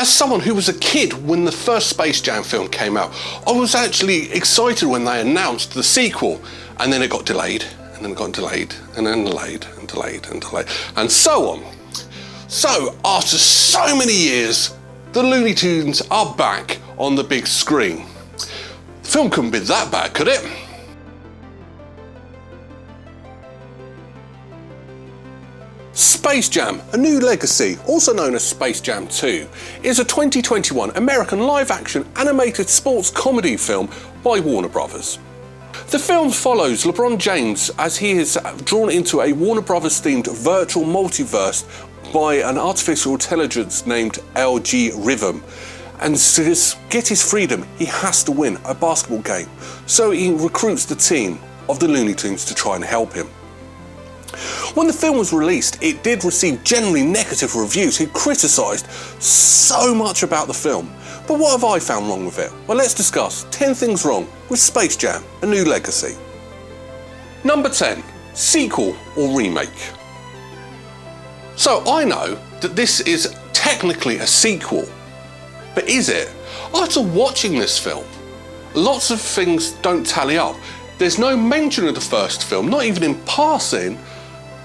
As someone who was a kid when the first Space Jam film came out, I was actually excited when they announced the sequel, and then it got delayed, and then it got delayed, and then delayed, and delayed, and delayed, and so on. So, after so many years, the Looney Tunes are back on the big screen. The film couldn't be that bad, could it? Space Jam: A New Legacy, also known as Space Jam 2, is a 2021 American live-action animated sports comedy film by Warner Bros. The film follows LeBron James as he is drawn into a Warner Bros. Themed virtual multiverse by an artificial intelligence named LG Rhythm. And to get his freedom, he has to win a basketball game. So he recruits the team of the Looney Tunes to try and help him. When the film was released, it did receive generally negative reviews who criticised so much about the film. But what have I found wrong with it? Well, let's discuss 10 things wrong with Space Jam: A New Legacy. Number 10, Sequel or Remake. So I know that this is technically a sequel, but is it? After watching this film, lots of things don't tally up. There's no mention of the first film, not even in passing.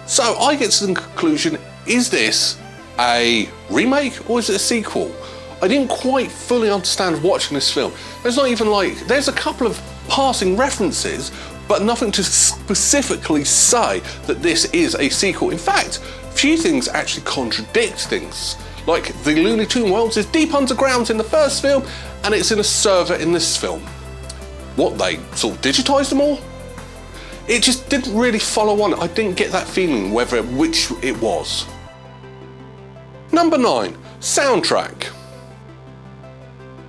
So I get to the conclusion, is this a remake or is it a sequel? I didn't quite fully understand watching this film. There's not even there's a couple of passing references, but nothing to specifically say that this is a sequel. In fact, few things actually contradict things. Like the Looney Tunes world is deep underground in the first film and it's in a server in this film. What, they sort of digitised them all? It just didn't really follow on. I didn't get that feeling which it was. Number 9, soundtrack.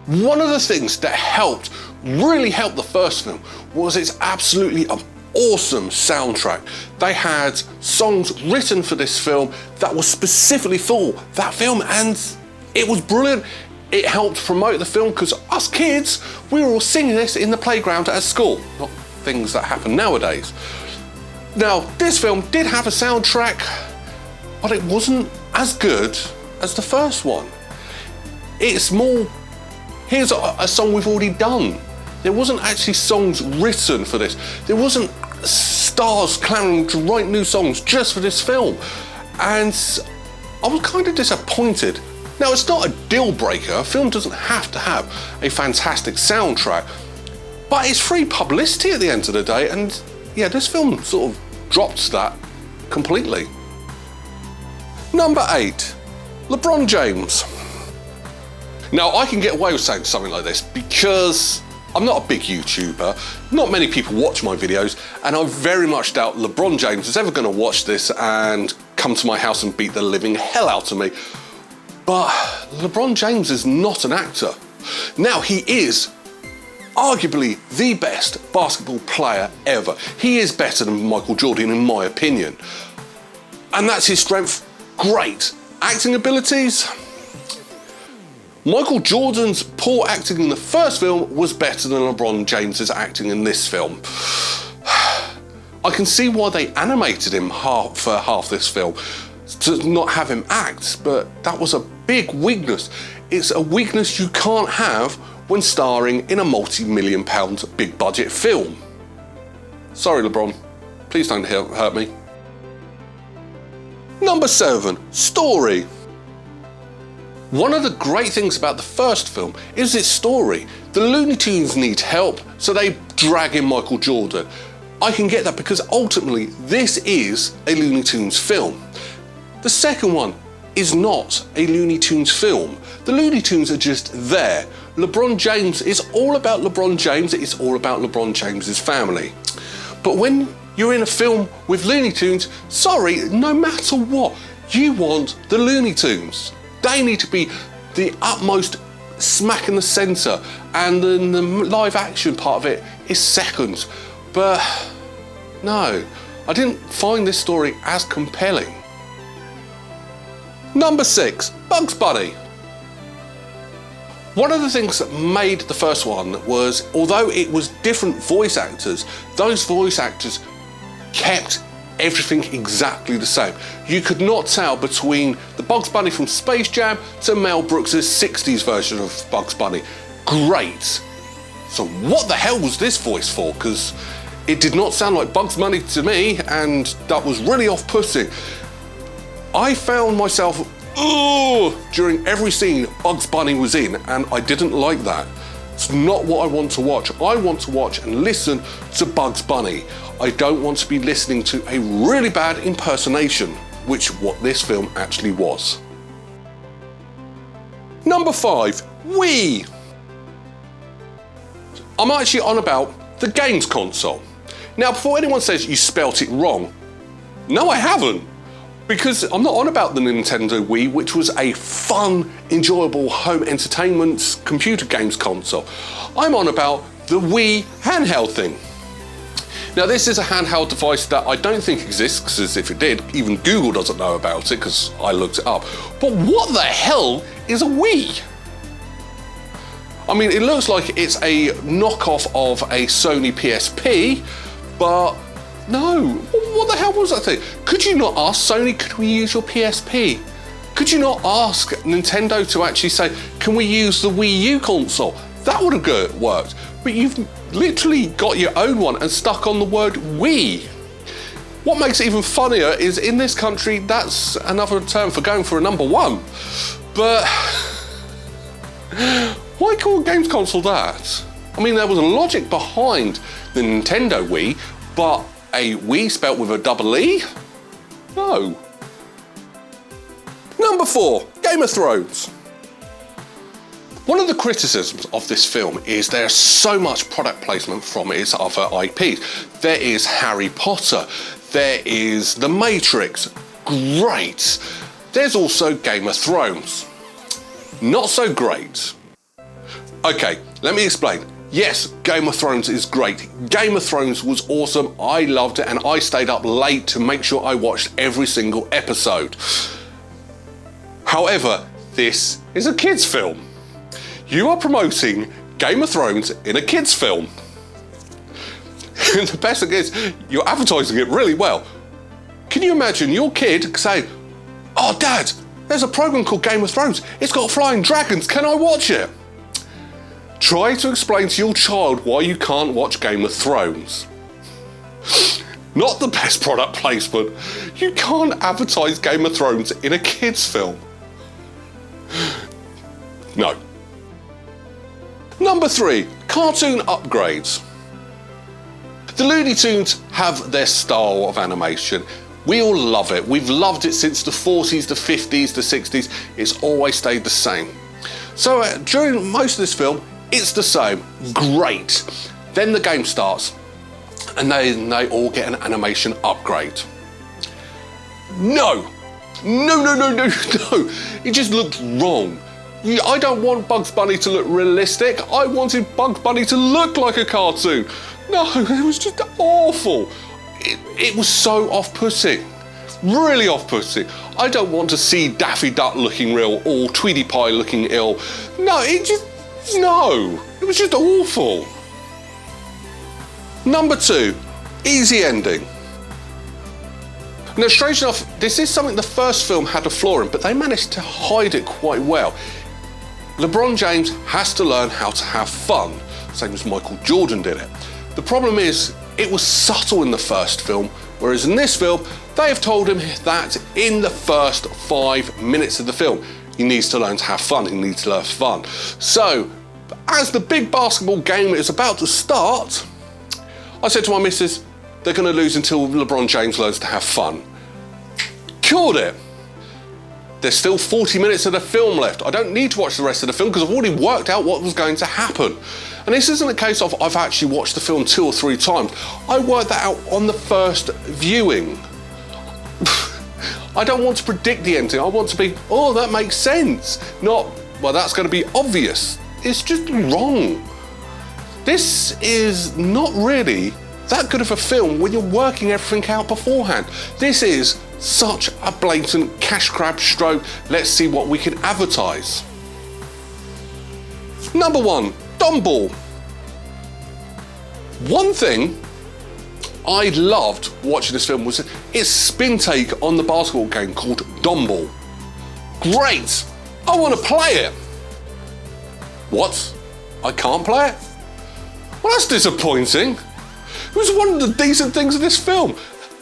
One of the things that really helped the first film was its absolutely awesome soundtrack. They had songs written for this film that was specifically for that film, and it was brilliant. It helped promote the film because us kids, we were all singing this in the playground at school. Not things that happen nowadays. Now, this film did have a soundtrack, but it wasn't as good as the first one. It's more, here's a song we've already done. There wasn't actually songs written for this. There wasn't stars clamoring to write new songs just for this film. And I was kind of disappointed. Now, it's not a deal breaker. A film doesn't have to have a fantastic soundtrack, but it's free publicity at the end of the day. And yeah, this film sort of drops that completely. Number 8, LeBron James. Now, I can get away with saying something like this because I'm not a big YouTuber, not many people watch my videos, and I very much doubt LeBron James is ever going to watch this and come to my house and beat the living hell out of me. But LeBron James is not an actor. Now, he is arguably the best basketball player ever. He is better than Michael Jordan in my opinion. And that's his strength. Great. Acting abilities? Michael Jordan's poor acting in the first film was better than LeBron James's acting in this film. I can see why they animated him for half this film, to not have him act, but that was a big weakness. It's a weakness you can't have when starring in a multi-million pound big budget film. Sorry, LeBron, please don't hurt me. Number 7, story. One of the great things about the first film is its story. The Looney Tunes need help, so they drag in Michael Jordan. I can get that because ultimately this is a Looney Tunes film. The second one is not a Looney Tunes film. The Looney Tunes are just there. LeBron James is all about LeBron James. It's all about LeBron James's family. But when you're in a film with Looney Tunes, sorry, no matter what, you want the Looney Tunes. They need to be the utmost smack in the centre, and then the live action part of it is second. But no, I didn't find this story as compelling. Number 6, Bugs Bunny. One of the things that made the first one was, although it was different voice actors, those voice actors kept everything exactly the same. You could not tell between the Bugs Bunny from Space Jam to Mel Brooks' 60s version of Bugs Bunny. Great. So what the hell was this voice for? Because it did not sound like Bugs Bunny to me, and that was really off-putting. I found myself, during every scene Bugs Bunny was in, and I didn't like that. It's not what I want to watch. I want to watch and listen to Bugs Bunny. I don't want to be listening to a really bad impersonation, which what this film actually was. Number 5, Wii. I'm actually on about the games console. Now, before anyone says you spelt it wrong, no, I haven't. Because I'm not on about the Nintendo Wii, which was a fun, enjoyable home entertainment computer games console. I'm on about the Wii handheld thing. Now, this is a handheld device that I don't think exists, because if it did, even Google doesn't know about it, because I looked it up. But what the hell is a Wii? I mean, it looks like it's a knockoff of a Sony PSP, but no, what the hell was that thing? Could you not ask Sony, could we use your PSP? Could you not ask Nintendo to actually say, can we use the Wii U console? That would have worked, but you've literally got your own one and stuck on the word Wii. What makes it even funnier is in this country, that's another term for going for a number 1. But why call a games console that? I mean, there was a logic behind the Nintendo Wii, but a Wii spelt with a double E? No. Number 4, Game of Thrones. One of the criticisms of this film is there's so much product placement from its other IPs. There is Harry Potter, there is The Matrix, great. There's also Game of Thrones, not so great. Okay, let me explain. Yes, Game of Thrones is great. Game of Thrones was awesome, I loved it, and I stayed up late to make sure I watched every single episode. However, this is a kids' film. You are promoting Game of Thrones in a kids' film. And the best thing is, you're advertising it really well. Can you imagine your kid saying, "Oh, Dad, there's a program called Game of Thrones. It's got flying dragons, can I watch it?" Try to explain to your child why you can't watch Game of Thrones. Not the best product placement. You can't advertise Game of Thrones in a kids' film. No. Number 3, cartoon upgrades. The Looney Tunes have their style of animation. We all love it. We've loved it since the 40s, the 50s, the 60s. It's always stayed the same. So during most of this film, it's the same. Great. Then the game starts and they all get an animation upgrade. No. It just looked wrong. I don't want Bugs Bunny to look realistic. I wanted Bugs Bunny to look like a cartoon. No, it was just awful. It was so off-putting. Really off-putting. I don't want to see Daffy Duck looking real or Tweety Pie looking ill. No, it was just awful. Number 2, easy ending. Now, strange enough, this is something the first film had a flaw in, but they managed to hide it quite well. LeBron James has to learn how to have fun, same as Michael Jordan did it. The problem is, it was subtle in the first film, whereas in this film, they have told him that in the first 5 minutes of the film, he needs to learn to have fun, he needs to learn fun. So, as the big basketball game is about to start, I said to my missus, they're going to lose until LeBron James learns to have fun. Cured it. There's still 40 minutes of the film left. I don't need to watch the rest of the film because I've already worked out what was going to happen. And this isn't a case of I've actually watched the film 2 or 3 times. I worked that out on the first viewing. I don't want to predict the ending. I want to be, oh, that makes sense. Not, well, that's going to be obvious. It's just wrong. This is not really that good of a film when you're working everything out beforehand. This is such a blatant cash grab stroke. Let's see what we can advertise. Number 1, Domball. One thing I loved watching this film was its spin take on the basketball game called Domball. Great! I want to play it. What? I can't play it? Well, that's disappointing. It was one of the decent things of this film.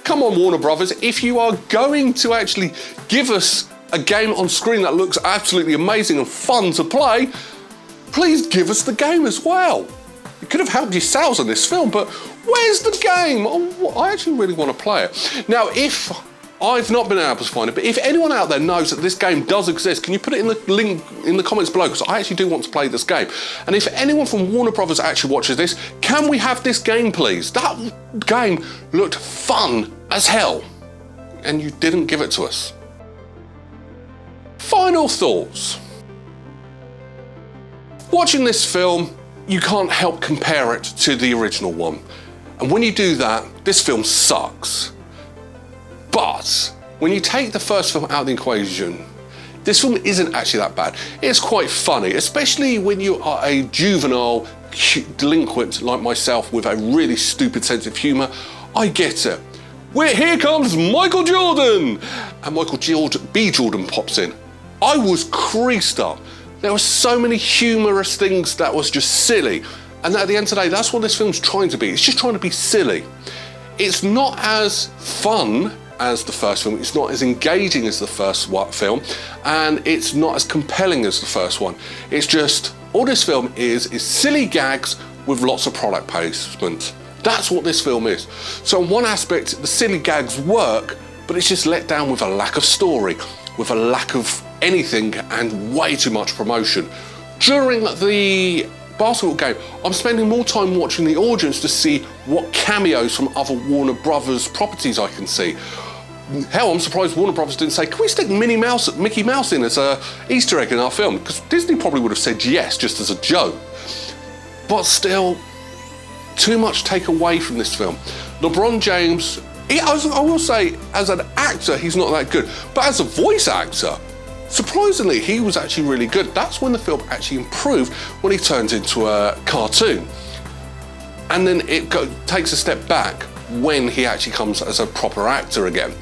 Come on, Warner Brothers, if you are going to actually give us a game on screen that looks absolutely amazing and fun to play, please give us the game as well. You could have helped your sales on this film, but where's the game? Oh, I actually really want to play it. Now, if I've not been able to find it, but if anyone out there knows that this game does exist, can you put it in the link in the comments below? Because I actually do want to play this game. And if anyone from Warner Brothers actually watches this, can we have this game, please? That game looked fun as hell, and you didn't give it to us. Final thoughts. Watching this film, you can't help compare it to the original one. And when you do that, this film sucks. But when you take the first film out of the equation, this film isn't actually that bad. It's quite funny, especially when you are a juvenile delinquent like myself with a really stupid sense of humour. I get it. Here comes Michael Jordan! And Michael B. Jordan pops in. I was creased up. There were so many humorous things that was just silly. And at the end of the day, that's what this film's trying to be. It's just trying to be silly. It's not as fun as the first film. It's not as engaging as the first film. And it's not as compelling as the first one. It's just, all this film is silly gags with lots of product placement. That's what this film is. So in one aspect, the silly gags work, but it's just let down with a lack of story, with a lack of anything and way too much promotion. During the basketball game, I'm spending more time watching the audience to see what cameos from other Warner Brothers properties I can see. Hell, I'm surprised Warner Brothers didn't say, can we stick Mickey Mouse in as an Easter egg in our film? Because Disney probably would have said yes, just as a joke. But still, too much take away from this film. LeBron James, I will say, as an actor, he's not that good. But as a voice actor, surprisingly, he was actually really good. That's when the film actually improved, when he turns into a cartoon. And then it takes a step back when he actually comes as a proper actor again.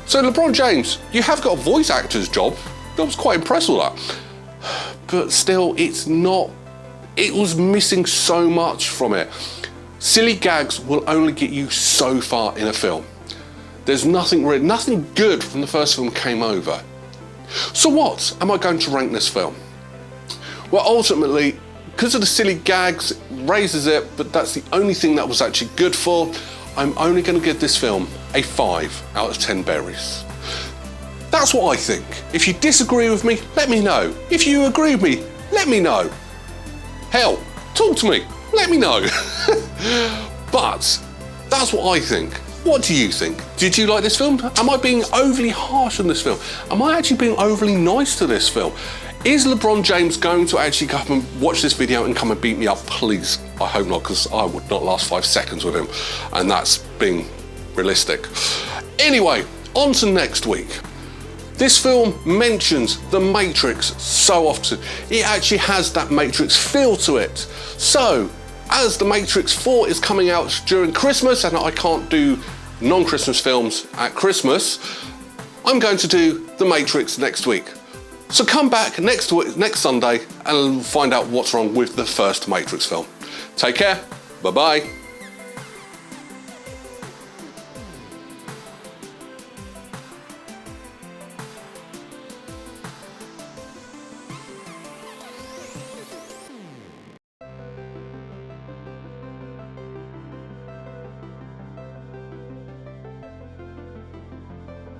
So LeBron James, you have got a voice actor's job. I was quite impressed with that. But still, it was missing so much from it. Silly gags will only get you so far in a film. There's nothing good from the first film came over. So what am I going to rank this film? Well, ultimately, because of the silly gags, it raises it, but that's the only thing that was actually good for. I'm only going to give this film a 5 out of 10 berries. That's what I think. If you disagree with me, let me know. If you agree with me, let me know. Hell, talk to me, let me know. But that's what I think. What do you think? Did you like this film? Am I being overly harsh on this film? Am I actually being overly nice to this film? Is LeBron James going to actually come and watch this video and come and beat me up? Please, I hope not, because I would not last 5 seconds with him, and that's being realistic. Anyway, on to next week. This film mentions The Matrix so often. It actually has that Matrix feel to it. So, as The Matrix 4 is coming out during Christmas, and I can't do non-Christmas films at Christmas, I'm going to do The Matrix next week. So come back next Sunday and find out what's wrong with the first Matrix film. Take care, bye-bye.